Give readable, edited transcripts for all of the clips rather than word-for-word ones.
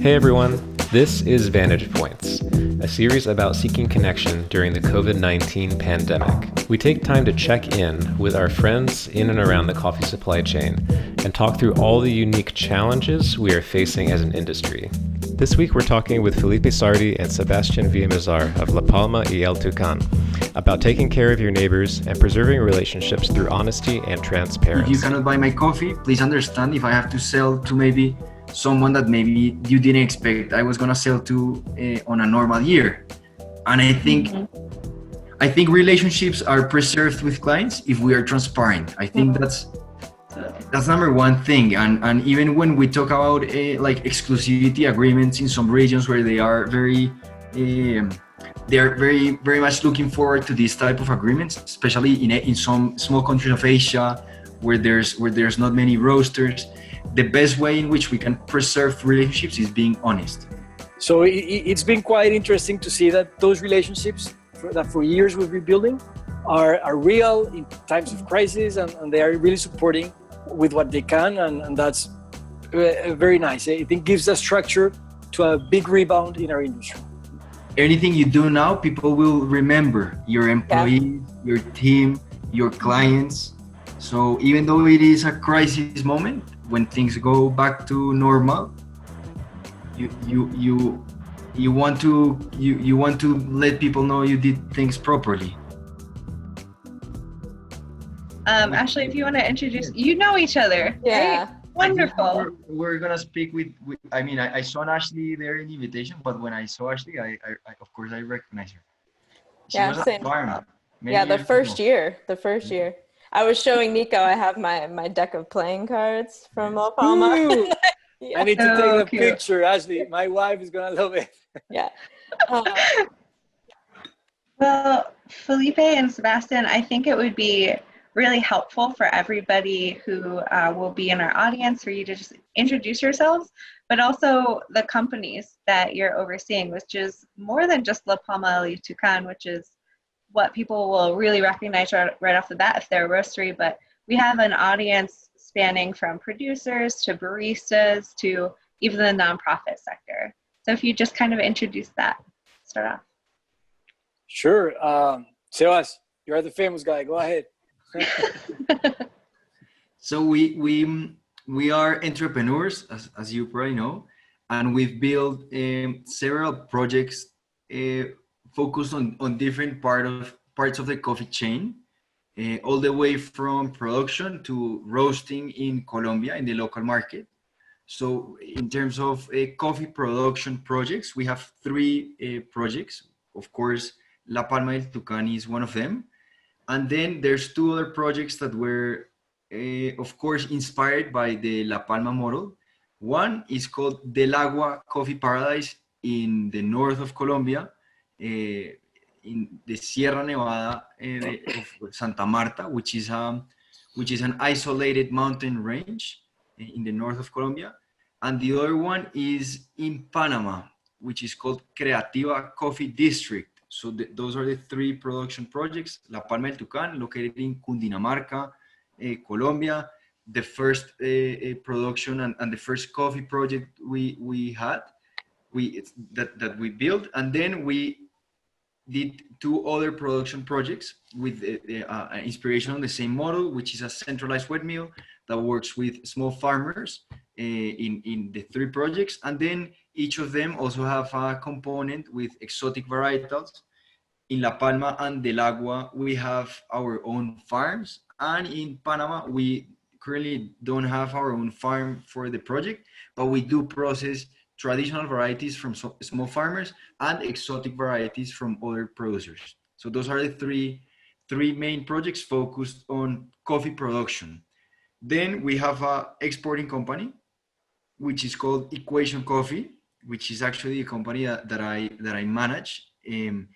Hey everyone, this is Vantage Points, a series about seeking connection during the COVID-19 pandemic. We take time to check in with our friends in and around the coffee supply chain and talk through all the unique challenges we are facing as an industry. This week we're talking with Felipe Sardi and Sebastian Villamizar of La Palma y el Tucan about taking care of your neighbors and preserving relationships through honesty and transparency. If you cannot buy my coffee, please understand if I have to sell to maybe someone that maybe you didn't expect I was gonna sell to on a normal year. And I think relationships are preserved with clients if we are transparent. I think that's number one thing. And even when we talk about like exclusivity agreements in some regions where they are very very much looking forward to this type of agreements, especially in some small countries of Asia where there's not many roasters. The best way in which we can preserve relationships is being honest. So it's been quite interesting to see that those relationships that for years we've been building are real in times of crisis, and they are really supporting with what they can, and that's very nice. I think gives a structure to a big rebound in our industry. Anything you do now, people will remember your employees, your team, your clients. So even though it is a crisis moment, when things go back to normal, you want to let people know you did things properly. Ashley, if you want to introduce, you know each other, yeah, right? Wonderful. We're gonna speak with I mean, I saw Ashley there in the invitation, but when I saw Ashley, I of course I recognized her. She was same. at Palma. The first year. I was showing Nico, I have my deck of playing cards from La Palma. Yeah. I need to take a picture, Ashley. My wife is gonna love it. Yeah. Well, Felipe and Sebastian, I think it would be really helpful for everybody who will be in our audience for you to just introduce yourselves, but also the companies that you're overseeing, which is more than just La Palma y Tucan, which is what people will really recognize right off the bat if they're a roastery. But we have an audience spanning from producers to baristas to even the nonprofit sector. So if you just kind of introduce that, start off. Sure. Sebas, you're the famous guy. Go ahead. So we are entrepreneurs, as you probably know, and we've built several projects focused on different parts of the coffee chain, all the way from production to roasting in Colombia in the local market. So in terms of coffee production projects, we have three projects. Of course, La Palma y el Tucan is one of them. And then there's two other projects that were, of course, inspired by the La Palma model. One is called Del Agua Coffee Paradise in the north of Colombia, in the Sierra Nevada of Santa Marta, which is an isolated mountain range in the north of Colombia. And the other one is in Panama, which is called Creativa Coffee District. So those are the three production projects. La Palma y el Tucan, located in Cundinamarca, Colombia. The first production and the first coffee project we had, that we built. And then we did two other production projects with inspiration on the same model, which is a centralized wet mill that works with small farmers in the three projects. And then each of them also have a component with exotic varietals. In La Palma and Del Agua, we have our own farms. And in Panama, we currently don't have our own farm for the project, but we do process traditional varieties from small farmers and exotic varieties from other producers. So those are the three main projects focused on coffee production. Then we have an exporting company, which is called Equation Coffee, which is actually a company that I manage. And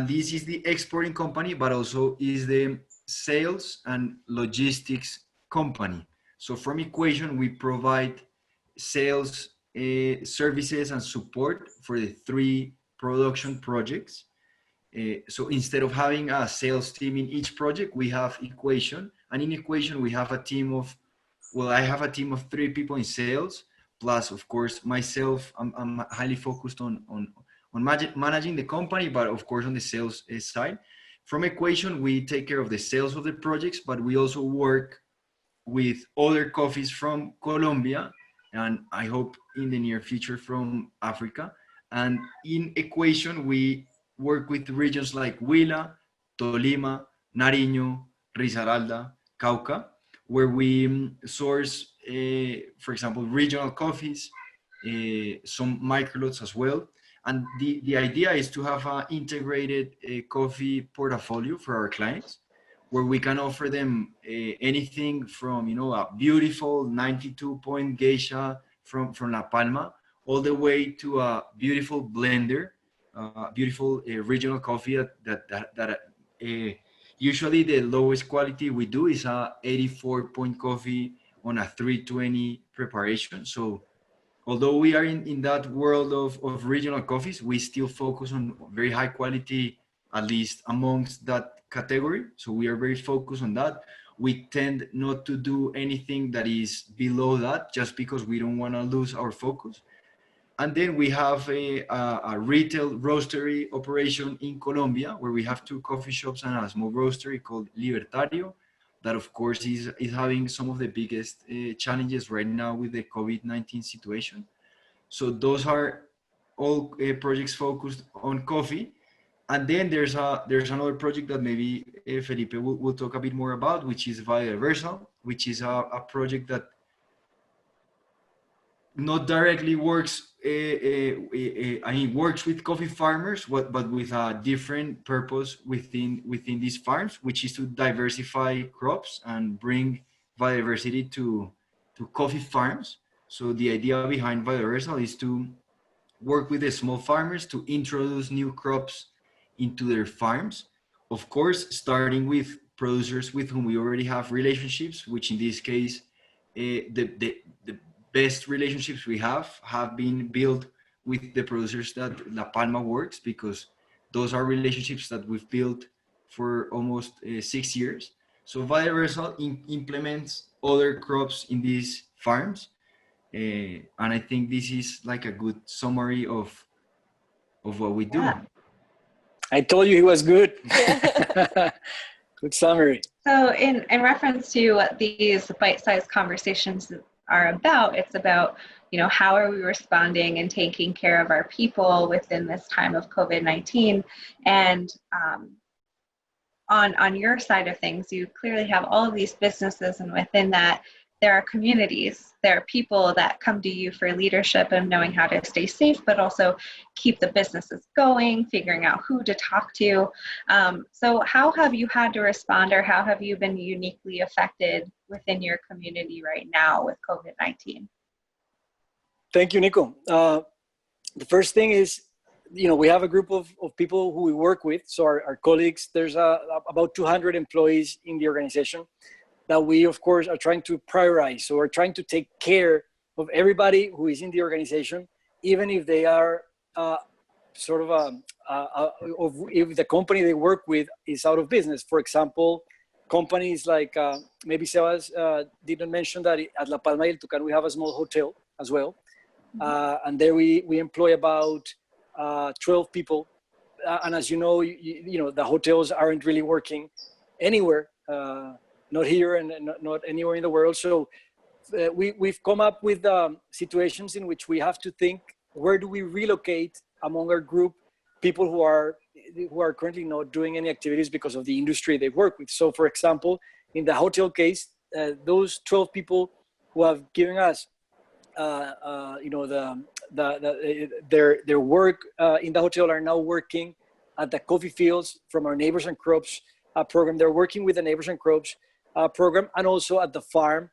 this is the exporting company, but also is the sales and logistics company. So from Equation, we provide sales services and support for the three production projects. So instead of having a sales team in each project, we have Equation. And in Equation, we have a team of, I have a team of 3 people in sales, plus of course myself, I'm highly focused on managing the company, but of course on the sales side. From Equation, we take care of the sales of the projects, but we also work with other coffees from Colombia, and I hope in the near future from Africa. And in Equation, we work with regions like Huila, Tolima, Nariño, Risaralda, Cauca, where we source, for example, regional coffees, some microlots as well. And the idea is to have an integrated coffee portfolio for our clients, where we can offer them anything from, a beautiful 92-point geisha from La Palma, all the way to a beautiful blender, beautiful regional coffee that usually the lowest quality we do is a 84-point coffee on a 320 preparation. So although we are in that world of regional coffees, we still focus on very high quality, at least amongst that category. So we are very focused on that. We tend not to do anything that is below that, just because we don't want to lose our focus. And then we have a retail roastery operation in Colombia, where we have 2 coffee shops and a small roastery called Libertario, that of course is having some of the biggest challenges right now with the COVID-19 situation. So those are all projects focused on coffee. And then there's another project that maybe Felipe will talk a bit more about, which is Villamizar, which is a project that not directly works, works with coffee farmers, but with a different purpose within these farms, which is to diversify crops and bring biodiversity to coffee farms. So the idea behind Biodiversity is to work with the small farmers to introduce new crops into their farms. Of course, starting with producers with whom we already have relationships, which in this case, the best relationships we have been built with the producers that La Palma works, because those are relationships that we've built for almost 6 years. So Biodiversity implements other crops in these farms. And I think this is like a good summary of what we do. Yeah. I told you he was good. Good summary. So in reference to what these bite-sized conversations are about, it's about, how are we responding and taking care of our people within this time of COVID-19? And on your side of things, you clearly have all of these businesses, and within that, there are communities, there are people that come to you for leadership and knowing how to stay safe, but also keep the businesses going, figuring out who to talk to. So how have you had to respond, or how have you been uniquely affected within your community right now with COVID-19? Thank you, Nico. The first thing is, we have a group of people who we work with. So our colleagues, there's about 200 employees in the organization that we, of course, are trying to prioritize. So we're trying to take care of everybody who is in the organization, even if they are if the company they work with is out of business. For example, companies like, maybe Sebas didn't mention that at La Palma y el Tucan, we have a small hotel as well. And there we employ about 12 people. And as you know, the hotels aren't really working anywhere. Not here and not anywhere in the world. So we've come up with situations in which we have to think, where do we relocate among our group people who are currently not doing any activities because of the industry they work with. So for example, in the hotel case, those 12 people who have given us their work in the hotel are now working at the coffee fields from our Neighbors and Crops program. They're working with the Neighbors and Crops program, and also at the farm,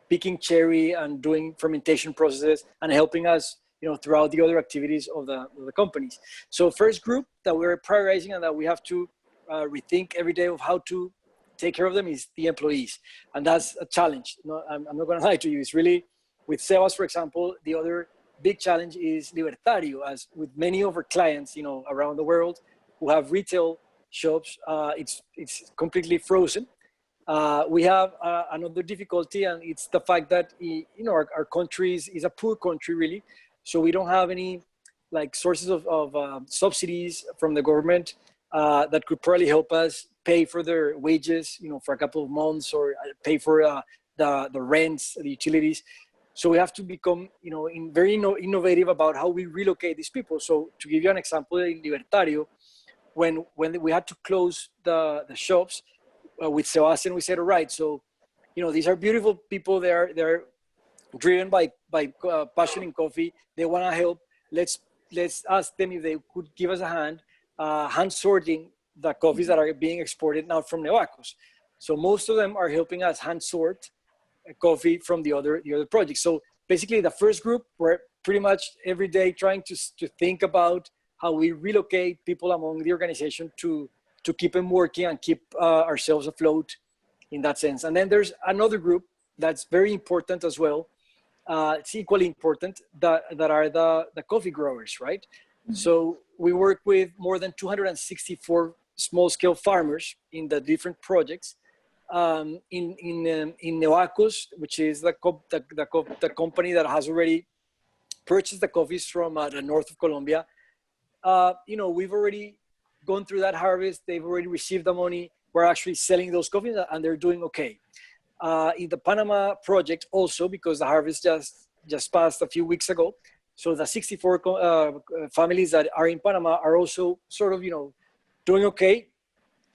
picking cherry and doing fermentation processes and helping us, throughout the other activities of the companies. So first group that we're prioritizing and that we have to rethink every day of how to take care of them is the employees. And that's a challenge. I'm not going to lie to you. It's really, with Sebas, for example, the other big challenge is Libertario, as with many of our clients, around the world who have retail shops, it's completely frozen. We have another difficulty, and it's the fact that our country is a poor country, really. So we don't have any like sources of subsidies from the government that could probably help us pay for their wages, for a couple of months, or pay for the rents, the utilities. So we have to become, very innovative about how we relocate these people. So to give you an example, in Libertario, when we had to close the shops, with Sebastian, we said, all right, so, these are beautiful people. They're driven by passion in coffee. They want to help. Let's ask them if they could give us a hand sorting the coffees that are being exported now from Nevacos. So most of them are helping us hand sort coffee from the other projects. So basically, the first group, we're pretty much every day trying to think about how we relocate people among the organization to keep them working and keep ourselves afloat in that sense. And then there's another group that's very important as well. It's equally important that are the coffee growers, right? Mm-hmm. So we work with more than 264 small-scale farmers in the different projects. In Nevacos, which is the company that has already purchased the coffees from the north of Colombia. We've already gone through that harvest. They've already received the money. We're actually selling those coffees, and they're doing okay. In the Panama project also, because the harvest just passed a few weeks ago. So the 64 families that are in Panama are also sort of, doing okay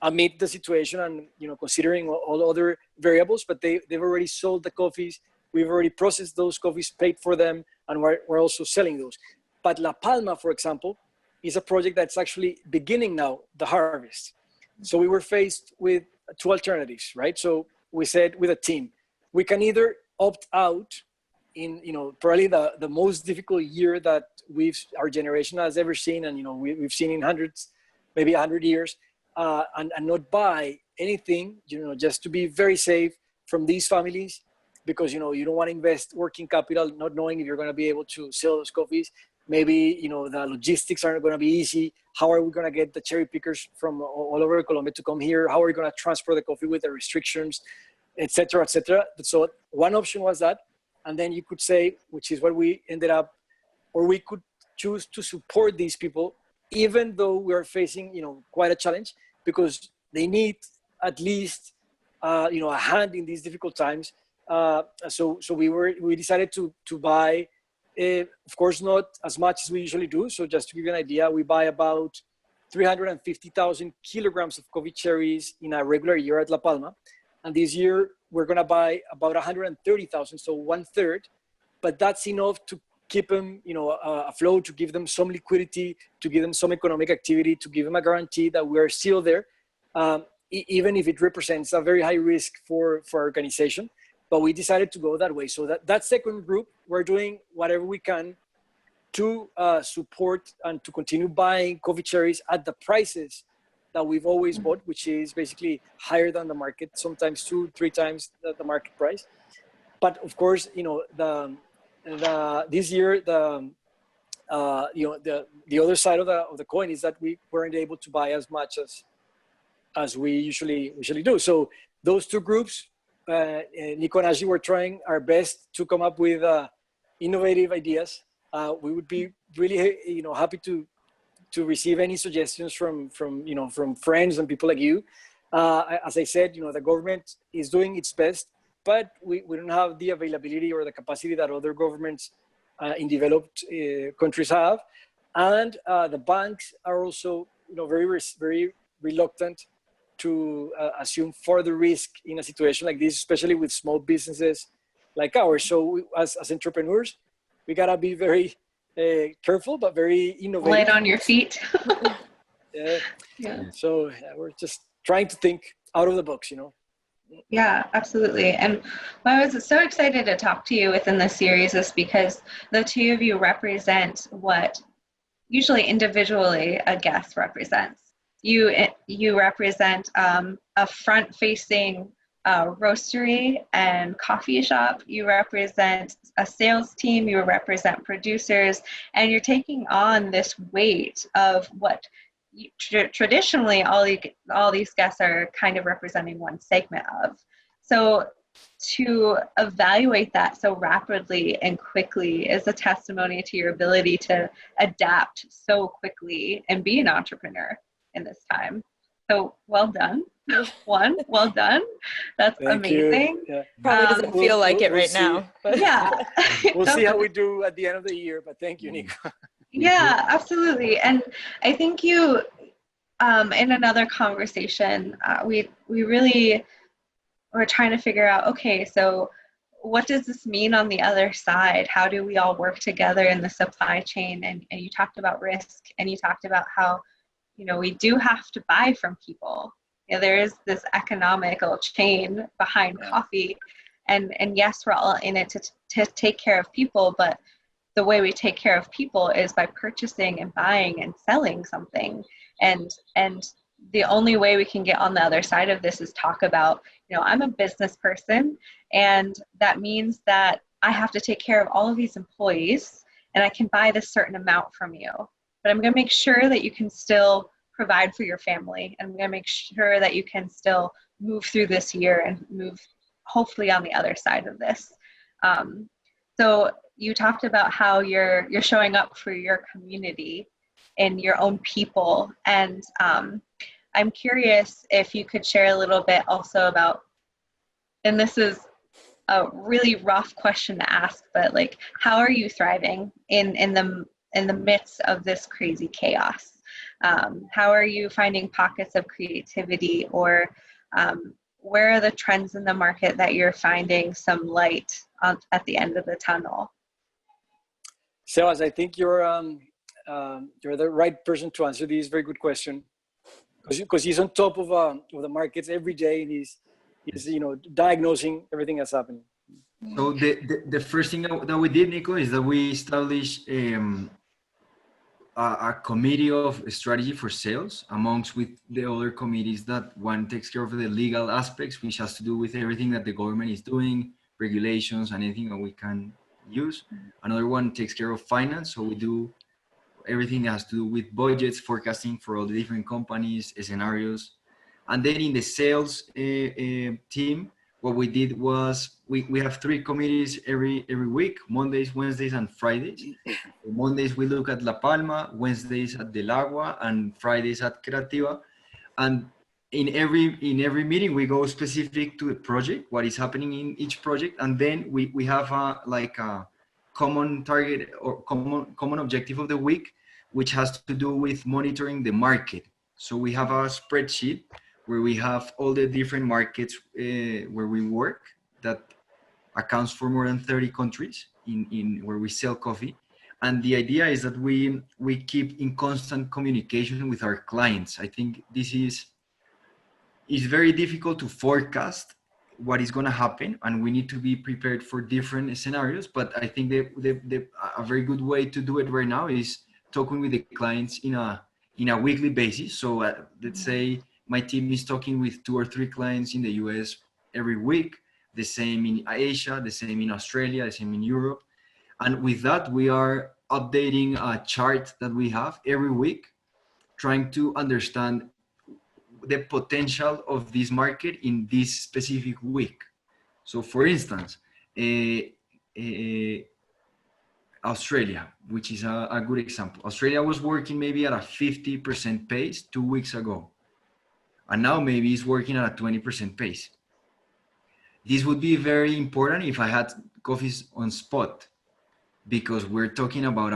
amid the situation and, considering all other variables, but they've already sold the coffees. We've already processed those coffees, paid for them, and we're also selling those. But La Palma, for example, is a project that's actually beginning now, the harvest. So we were faced with two alternatives, right? So we said with a team, we can either opt out in, probably the most difficult year that our generation has ever seen. And, we've seen in hundreds, maybe 100 years, and not buy anything, just to be very safe from these families, because, you don't want to invest working capital, not knowing if you're going to be able to sell those coffees. Maybe, the logistics aren't going to be easy. How are we going to get the cherry pickers from all over Colombia to come here? How are we going to transfer the coffee with the restrictions, et cetera, et cetera? So one option was that. And then you could say, which is what we ended up, or we could choose to support these people, even though we are facing, quite a challenge, because they need at least, a hand in these difficult times. So we decided to buy, of course, not as much as we usually do. So just to give you an idea, we buy about 350,000 kilograms of coffee cherries in a regular year at La Palma. And this year, we're going to buy about 130,000, so 1/3. But that's enough to keep them, afloat, to give them some liquidity, to give them some economic activity, to give them a guarantee that we're still there, even if it represents a very high risk for our organization. But we decided to go that way. So that second group, we're doing whatever we can to support and to continue buying coffee cherries at the prices that we've always bought, which is basically higher than the market, sometimes 2-3 times the market price. But of course, this year, the other side of the coin is that we weren't able to buy as much as we usually do. So those two groups, Nico and Ashley, were trying our best to come up with innovative ideas. We would be really, happy to receive any suggestions from friends and people like you. As I said, the government is doing its best, but we don't have the availability or the capacity that other governments in developed countries have. And the banks are also, very reluctant to assume further risk in a situation like this, especially with small businesses like ours. So as entrepreneurs, we gotta be very careful, but very innovative. Light on your feet. Yeah. So we're just trying to think out of the box, Yeah, absolutely. And I was so excited to talk to you within this series is because the two of you represent what usually individually a guest represents. You represent a front-facing roastery and coffee shop. You represent a sales team. You represent producers, and you're taking on this weight of what traditionally all these guests are kind of representing one segment of. So to evaluate that so rapidly and quickly is a testimony to your ability to adapt so quickly and be an entrepreneur in this time. So well done. Well done. That's Thank amazing. you. Yeah. Probably doesn't feel like it right see. now. But Yeah. We'll see how we do at the end of the year, but thank you, Nico. Yeah, absolutely. And I think you, in another conversation, we really were trying to figure out, okay, so what does this mean on the other side? How do we all work together in the supply chain? And you talked about risk, and you talked about how, we do have to buy from people. There is this economical chain behind coffee. And yes, we're all in it to take care of people, but the way we take care of people is by purchasing and buying and selling something. And the only way we can get on the other side of this is talk about, I'm a business person, and that means that I have to take care of all of these employees, and I can buy this certain amount from you, but I'm going to make sure that you can still provide for your family. And I'm going to make sure that you can still move through this year and move hopefully on the other side of this. So you talked about how you're showing up for your community and your own people. And I'm curious if you could share a little bit also about, and this is a really rough question to ask, but like, how are you thriving in the midst of this crazy chaos? How are you finding pockets of creativity, or where are the trends in the market that you're finding some light at the end of the tunnel? Sebas, I think you're the right person to answer this very good question, because he's on top of the markets every day, and he's diagnosing everything that's happening. So the first thing that we did, Nico, is that we established a committee of strategy for sales amongst with the other committees. That one takes care of the legal aspects, which has to do with everything that the government is doing, regulations and anything that we can use. Another one takes care of finance, so we do everything that has to do with budgets, forecasting for all the different companies, scenarios. And then in the sales team, what we did was we have 3 committees every week: Mondays, Wednesdays, and Fridays. Mondays we look at La Palma, Wednesdays at Del Agua, and Fridays at Creativa. And in every meeting we go specific to a project, what is happening in each project, and then we have a common target or common objective of the week, which has to do with monitoring the market. So we have a spreadsheet where we have all the different markets where we work, that accounts for more than 30 countries in where we sell coffee. And the idea is that we keep in constant communication with our clients. I think this is very difficult to forecast what is going to happen, and we need to be prepared for different scenarios. But I think a very good way to do it right now is talking with the clients in a weekly basis. So let's say my team is talking with 2 or 3 clients in the US every week, the same in Asia, the same in Australia, the same in Europe. And with that, we are updating a chart that we have every week, trying to understand the potential of this market in this specific week. So for instance, Australia, which is a good example. Australia was working maybe at a 50% pace 2 weeks ago, and now maybe it's working at a 20% pace. This would be very important if I had coffees on spot, because we're talking about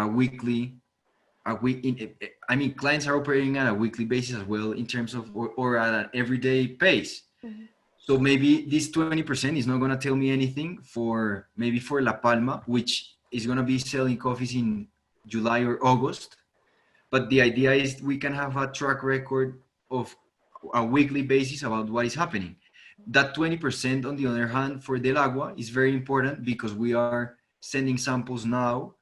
clients are operating at a weekly basis as well, in terms of, or at an everyday pace. Mm-hmm. So maybe this 20% is not going to tell me anything for La Palma, which is going to be selling coffees in July or August. But the idea is we can have a track record of a weekly basis about what is happening. That 20%, on the other hand, for Del Agua is very important, because we are sending samples now.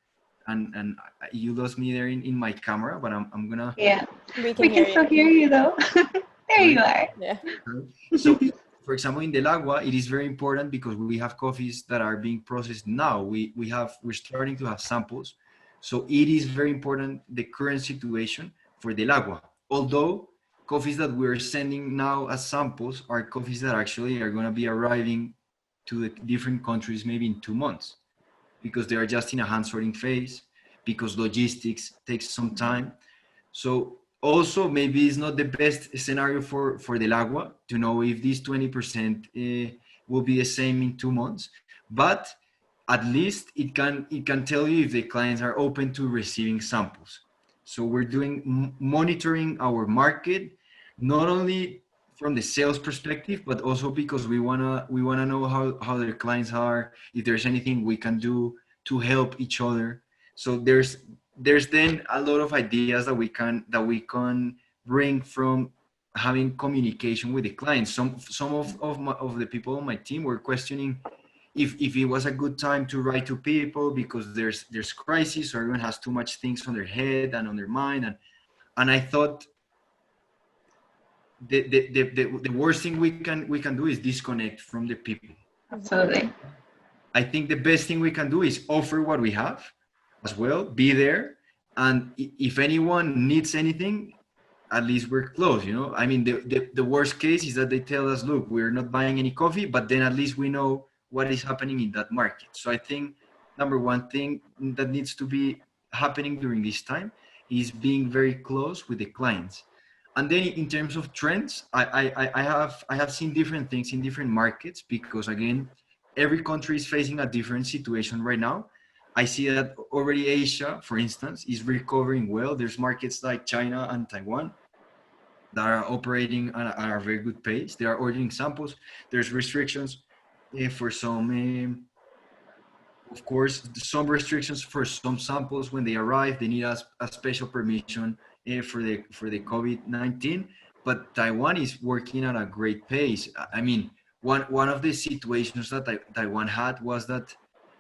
And you lost me there in my camera, but I'm gonna. Yeah, we can still hear you though. There you are. Yeah. So, for example, in Del Agua, it is very important because we have coffees that are being processed now. We're starting to have samples, so it is very important, the current situation for Del Agua. although coffees that we're sending now as samples are coffees that actually are going to be arriving to the different countries maybe in 2 months, because they are just in a hand sorting phase, because logistics takes some time. So also maybe it's not the best scenario for Del Agua to know if this 20% will be the same in 2 months, but at least it can tell you if the clients are open to receiving samples. So we're doing monitoring our market, not only from the sales perspective, but also because we wanna know how their clients are, if there's anything we can do to help each other. So there's then a lot of ideas that we can bring from having communication with the clients. Some of the people on my team were questioning if it was a good time to write to people because there's crisis, or everyone has too much things on their head and on their mind, and I thought the worst thing we can do is disconnect from the people. Absolutely. I think the best thing we can do is offer what we have as well, be there, and if anyone needs anything, at least we're close, you know. I mean, the worst case is that they tell us, look, we're not buying any coffee, but then at least we know what is happening in that market. So I think number one thing that needs to be happening during this time is being very close with the clients. And then in terms of trends, I have seen different things in different markets, because again, every country is facing a different situation right now. I see that already Asia, for instance, is recovering well. There's markets like China and Taiwan that are operating at a very good pace. They are ordering samples. There's restrictions for some, of course, some restrictions for some samples when they arrive. They need a special permission for the COVID-19. But Taiwan is working at a great pace. I mean, one of the situations that Taiwan had was that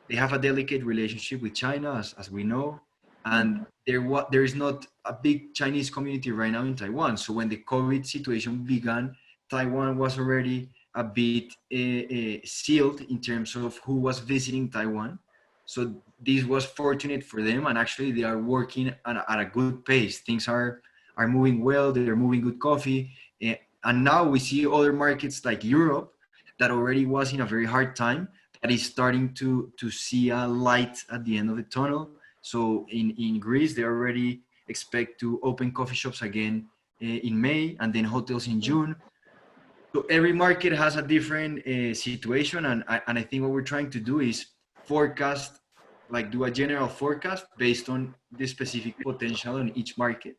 they have a delicate relationship with China, as we know, and there is not a big Chinese community right now in Taiwan. So when the COVID situation began, Taiwan was already a bit sealed in terms of who was visiting Taiwan. So this was fortunate for them, and actually they are working at a good pace. Things are moving well. They're moving good coffee, and now we see other markets like Europe that already was in a very hard time, that is starting to see a light at the end of the tunnel. So in Greece, they already expect to open coffee shops again in May, and then hotels in June. So every market has a different situation, and I think what we're trying to do is forecast, like do a general forecast based on the specific potential in each market.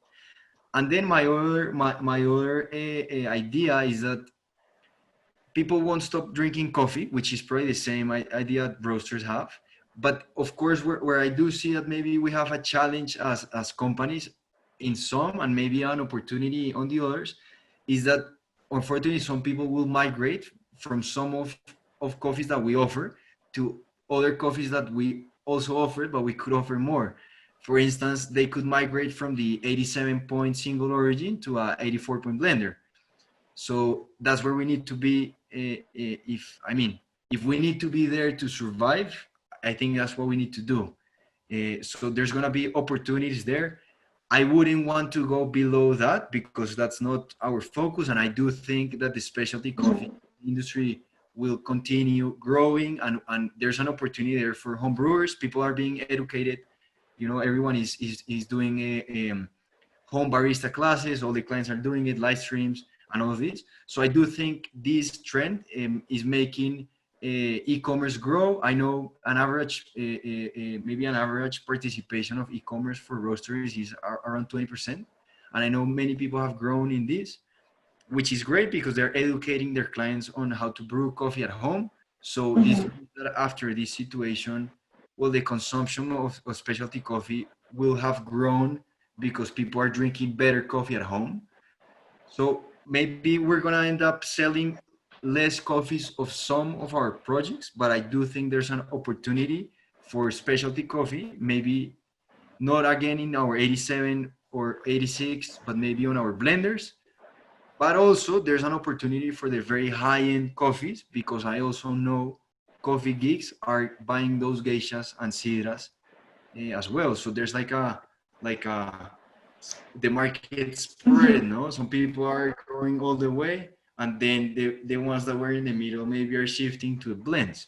And then my other idea is that people won't stop drinking coffee, which is probably the same idea roasters have. But of course, where I do see that maybe we have a challenge as companies in some, and maybe an opportunity on the others, is that unfortunately some people will migrate from some of coffees that we offer to other coffees that we also offer, but we could offer more. For instance, they could migrate from the 87-point single origin to a 84-point blender. So that's where we need to be. If we need to be there to survive, I think that's what we need to do. So there's gonna be opportunities there. I wouldn't want to go below that, because that's not our focus. And I do think that the specialty coffee industry will continue growing, and there's an opportunity there for home brewers. People are being educated. You know, everyone is doing a home barista classes. All the clients are doing it, live streams, and all of this. So I do think this trend is making e-commerce grow. I know an average, maybe an average participation of e-commerce for roasteries is around 20%. And I know many people have grown in this, which is great because they're educating their clients on how to brew coffee at home. So this means that after this situation, well, the consumption of specialty coffee will have grown because people are drinking better coffee at home. So maybe we're gonna end up selling less coffees of some of our projects, but I do think there's an opportunity for specialty coffee, maybe not again in our 87 or 86, but maybe on our blenders. But also there's an opportunity for the very high-end coffees, because I also know coffee geeks are buying those geishas and sidras as well. So there's like a the market spread, no? Some people are growing all the way, and then the ones that were in the middle maybe are shifting to blends.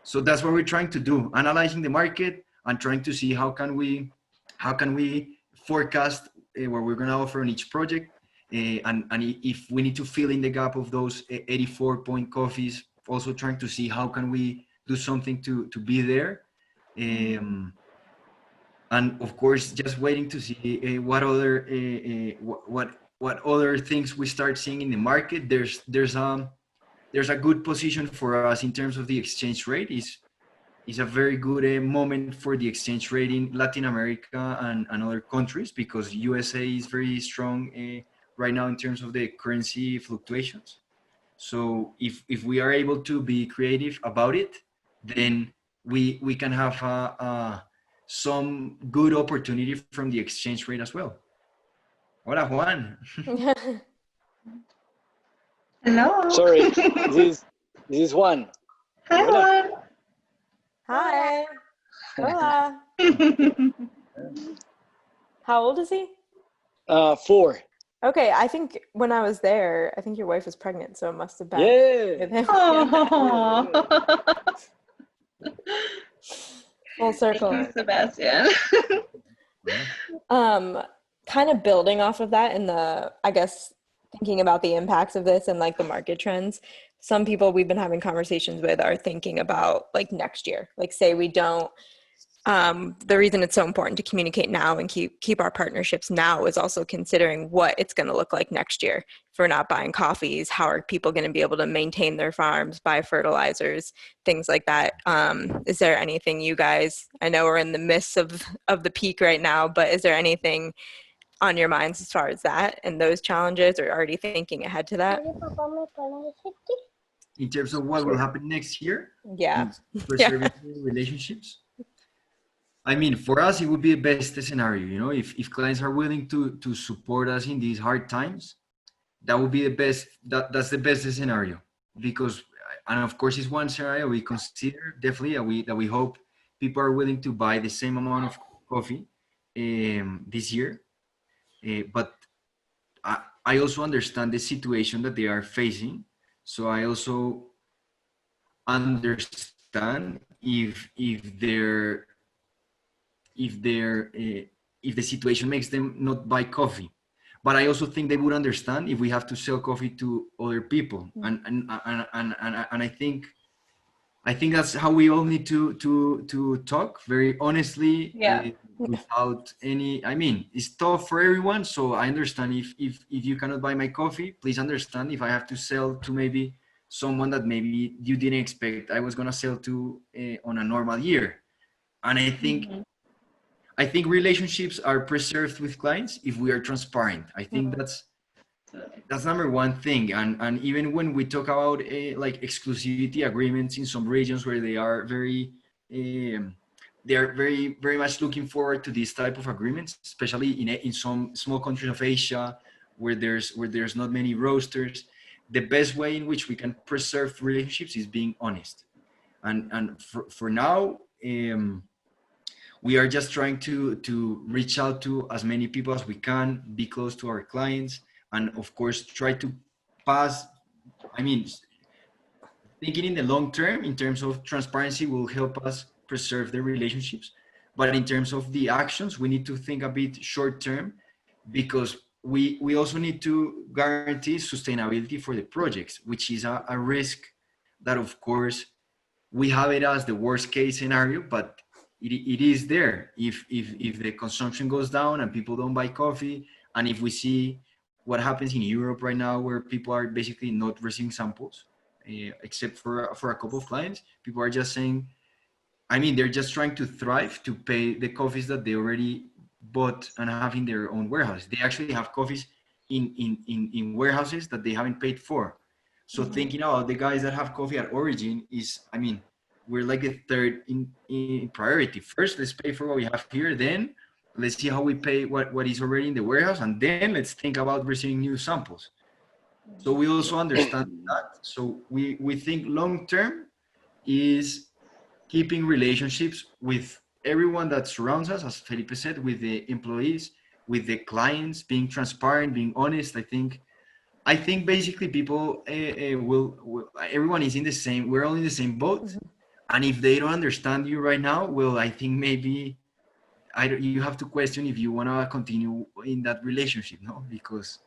So that's what we're trying to do, analyzing the market and trying to see how can we forecast what we're going to offer on each project, and if we need to fill in the gap of those 84-point coffees, also trying to see how can we do something to be there. And of course, just waiting to see what other what other things we start seeing in the market. There's a good position for us in terms of the exchange rate. Is a very good moment for the exchange rate in Latin America and other countries, because USA is very strong right now in terms of the currency fluctuations. So if we are able to be creative about it, then we can have some good opportunity from the exchange rate as well. Hola, Juan. Hello. Sorry, this is Juan. Hi, Hola. Juan. Hi. Hola. How old is he? 4. Okay, I think when I was there, I think your wife was pregnant, so it must have been with him. Oh. Full circle. Thank you, Sebastian. Kind of building off of that, and I guess thinking about the impacts of this and like the market trends, some people we've been having conversations with are thinking about like next year. Like, say we don't, the reason it's so important to communicate now and keep our partnerships now is also considering what it's going to look like next year. If we're not buying coffees, how are people going to be able to maintain their farms, buy fertilizers, things like that? Is there anything you guys, I know we're in the midst of the peak right now, but is there anything on your minds as far as that and those challenges, or already thinking ahead to that? In terms of what will happen next year, Yeah. preserving relationships. I mean, for us, it would be the best scenario. You know, if clients are willing to support us in these hard times, that would be the best. That's the best scenario, because, and of course, it's one scenario we consider definitely that we hope people are willing to buy the same amount of coffee this year. But I also understand the situation that they are facing. So I also understand if the situation makes them not buy coffee. But I also think they would understand if we have to sell coffee to other people. And I think that's how we all need to talk very honestly, without any. I mean, it's tough for everyone. So I understand if you cannot buy my coffee, please understand if I have to sell to maybe someone that maybe you didn't expect I was gonna sell to on a normal year. And I think relationships are preserved with clients if we are transparent. I think that's number one thing. And even when we talk about like exclusivity agreements in some regions where they are very very much looking forward to this type of agreements, especially in some small countries of Asia where there's not many roasters. The best way in which we can preserve relationships is being honest. And for now, we are just trying to reach out to as many people as we can, be close to our clients, and of course try to pass. I mean, thinking in the long term in terms of transparency will help us preserve the relationships, but in terms of the actions we need to think a bit short term, because we also need to guarantee sustainability for the projects, which is a risk that of course we have it as the worst case scenario, but it is there. If the consumption goes down and people don't buy coffee, and if we see what happens in Europe right now, where people are basically not receiving samples, except for a couple of clients, people are just saying, I mean, they're just trying to thrive to pay the coffees that they already bought and have in their own warehouse. They actually have coffees in warehouses that they haven't paid for. So thinking about the guys that have coffee at origin is, I mean, we're like the third in priority. First, let's pay for what we have here. Then let's see how we pay what is already in the warehouse. And then let's think about receiving new samples. So we also understand that. So we think long-term is keeping relationships with everyone that surrounds us, as Felipe said, with the employees, with the clients, being transparent, being honest. I think basically people will everyone is in the same. We're all in the same boat, and if they don't understand you right now, well, I think maybe you have to question if you want to continue in that relationship, no? Because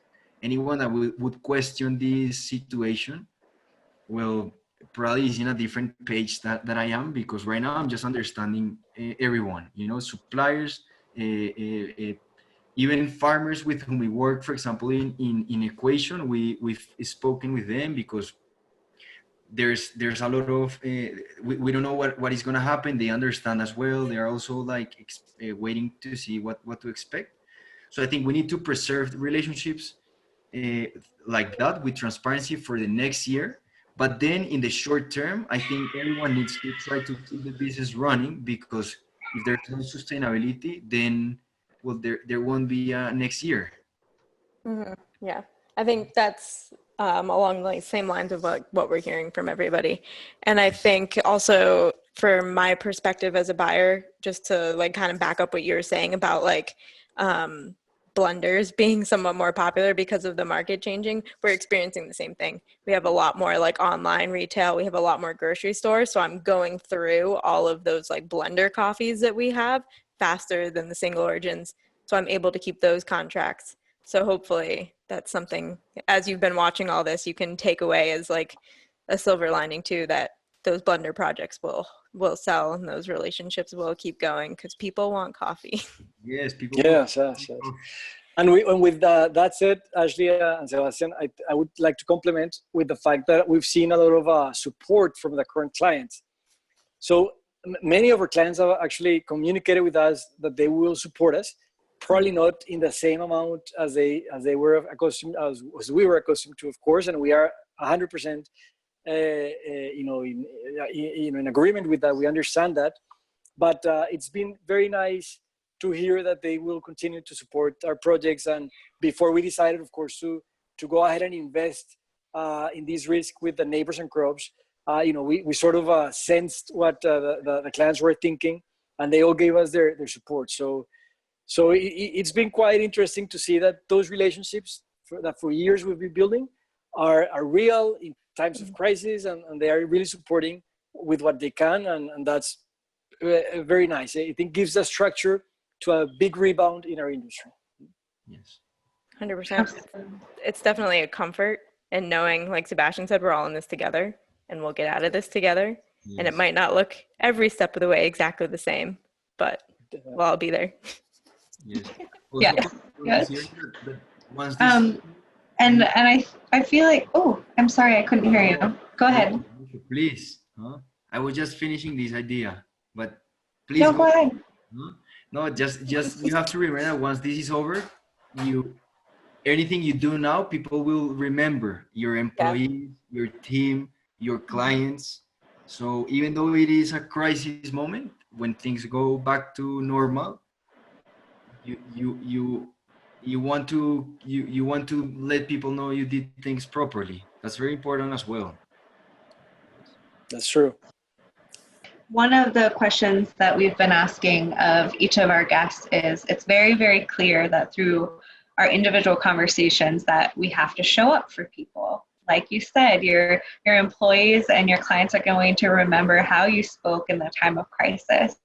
anyone that would question this situation, well, probably is in a different page that I am, because right now I'm just understanding everyone, suppliers, even farmers with whom we work, for example, in Equation, we've spoken with them because there's a lot of we don't know what is going to happen. They understand as well. They're also like waiting to see what to expect. So I think we need to preserve relationships like that with transparency for the next year. But then in the short term, I think everyone needs to try to keep the business running, because if there's no sustainability, then well, there won't be next year. Yeah, I think that's along the same lines of what we're hearing from everybody. And I think also for my perspective as a buyer, just to like kind of back up what you were saying about like blenders being somewhat more popular because of the market changing, we're experiencing the same thing. We have a lot more like online retail, we have a lot more grocery stores. So I'm going through all of those like blender coffees that we have faster than the single origins. So I'm able to keep those contracts. So hopefully that's something, as you've been watching all this, you can take away as like a silver lining too, that those blender projects will sell and those relationships will keep going because people want coffee. Yes, people. Yes. And with that said, Ashley and Sebastian, I would like to compliment with the fact that we've seen a lot of support from the current clients. So many of our clients have actually communicated with us that they will support us, probably not in the same amount as they were accustomed, as we were accustomed to, of course, and we are 100% in agreement with that. We understand that, but it's been very nice to hear that they will continue to support our projects. And before we decided, of course, to go ahead and invest in this risk with the neighbors and crops, we sort of sensed what the clients were thinking, and they all gave us their support. So it's been quite interesting to see that those relationships that for years we've been building are real in times of crisis, and they are really supporting with what they can, and that's very nice. I think gives a structure to a big rebound in our industry. Yes, 100%. It's definitely a comfort in knowing, like Sebastian said, we're all in this together and we'll get out of this together. Yes. And it might not look every step of the way exactly the same, but we'll all be there. Yes. Yeah. And I feel like, oh, I'm sorry, I couldn't hear you. Go ahead. Please. I was just finishing this idea, but please. No, go ahead. No, just you have to remember that once this is over, anything you do now, people will remember your employees, your team, your clients. So even though it is a crisis moment, when things go back to normal, you want to let people know you did things properly. That's very important as well. That's true. One of the questions that we've been asking of each of our guests is, it's very, very clear that through our individual conversations that we have to show up for people. Like you said, your employees and your clients are going to remember how you spoke in the time of crisis.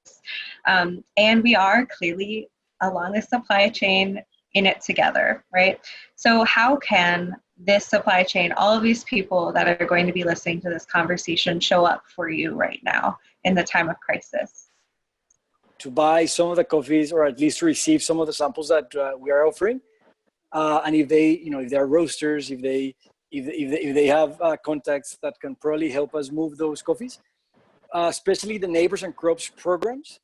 And we are clearly along the supply chain in it together, right? So how can this supply chain, all of these people that are going to be listening to this conversation, show up for you right now in the time of crisis? To buy some of the coffees, or at least to receive some of the samples that we are offering. And if they, if they are roasters, if they have contacts that can probably help us move those coffees, especially the neighbors and crops programs,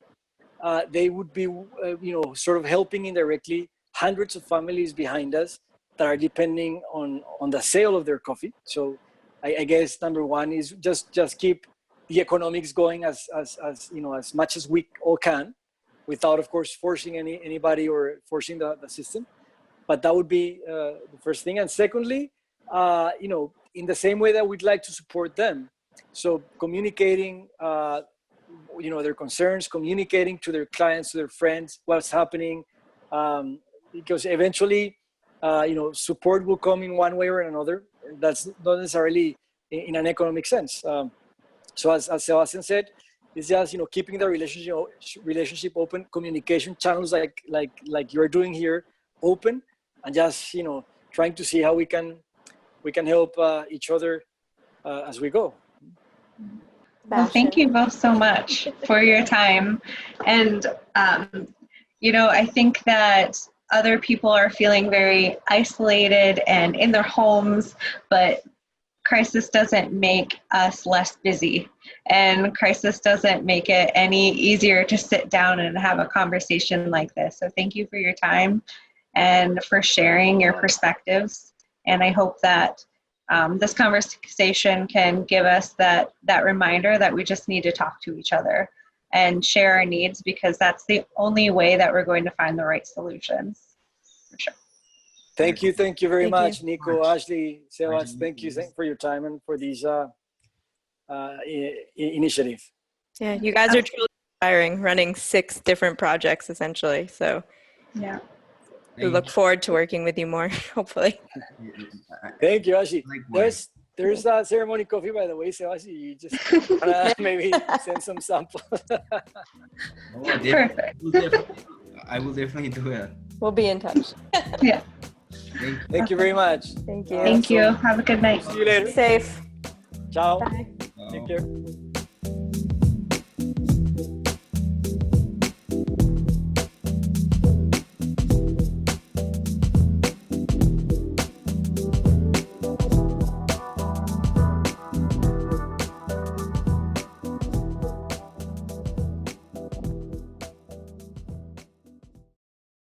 they would be, sort of helping indirectly hundreds of families behind us that are depending on the sale of their coffee. So I guess number one is just keep the economics going as much as we all can, without, of course, forcing anybody or forcing the system. But that would be the first thing. And secondly, in the same way that we'd like to support them. So communicating, their concerns, communicating to their clients, to their friends, what's happening, because eventually, support will come in one way or another. That's not necessarily in an economic sense. So as Sebastian said, it's just keeping the relationship open, communication channels like you're doing here open, and just trying to see how we can help each other as we go. Well, thank you both so much for your time. And, I think that other people are feeling very isolated and in their homes, but crisis doesn't make us less busy. And crisis doesn't make it any easier to sit down and have a conversation like this. So thank you for your time and for sharing your perspectives. And I hope that this conversation can give us that reminder that we just need to talk to each other and share our needs, because that's the only way that we're going to find the right solutions. For sure. Thank you very much, you. Nico, Ashley, Sebas. Thank you for your time and for these initiative. Yeah, you guys are truly inspiring, running 6 different projects essentially. So Yeah. we look forward to working with you more, hopefully. Thank you, Ashley. There's a ceremony coffee, by the way, Sebastian. You just maybe send some samples. Perfect. I will definitely do it. We'll be in touch. Yeah. Thank you very much. Thank you. Thank you. Have a good night. See you later. Safe. Ciao. Bye. Take care.